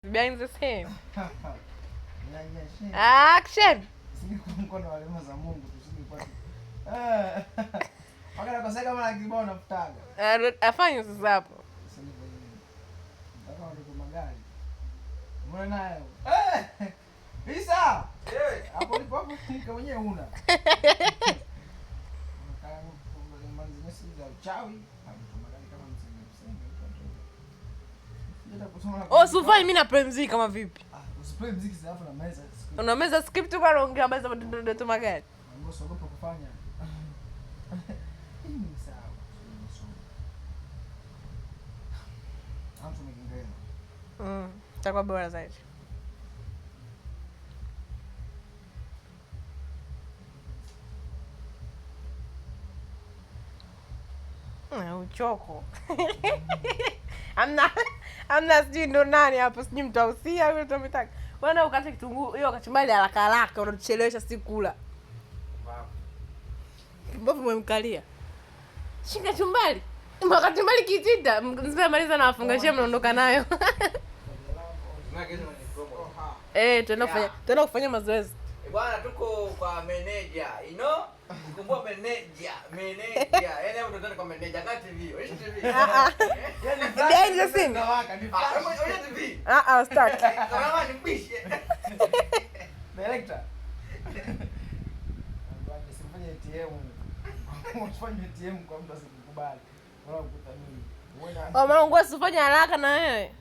Behind the scene. Action. Mkono wa rehema za Mungu tusingepata. Wakati kwa sasa kama kibao nafutaga. Afanye sasa hapo. Nataka ndo magari. Mbona nayo? Isa. Hapo ni hapo kama mwenyewe una. Kama mwanzo si za uchawi, hapo magari kama msingi. Oh, sufai mimi napumzika kama vipi? Usiplay muziki alafu na meza. Una meza script kwa naongea meza ndio magari. Ngo sogopa kufanya. Ni sawa. Hapo mkingereza. Itakuwa bora zaidi. Uchoko. Amna sijui ndo nani hapo, sijui mtausia yule tumetaka. Bwana ukate kitunguu hiyo kachumbali haraka haraka unatuchelewesha si kula. Mbavu mmemkalia. Shika chumbali. Mkachumbali kitita, mzee maliza na afungashia mnaondoka nayo. Tuenda kufanya mazoezi. Bwana tuko kwa manager, you know? Kumbua manager. Yaani hapo tunataka kwa manager kati TV. Wewe TV. Yaani behind the scene. Wewe TV. Start. Kama ni bishi. Director. Bwana usifanye ATM. Usifanye ATM kwa mtu asikukubali. Wala ukuthamini. Mama, ngoja usifanye haraka na wewe.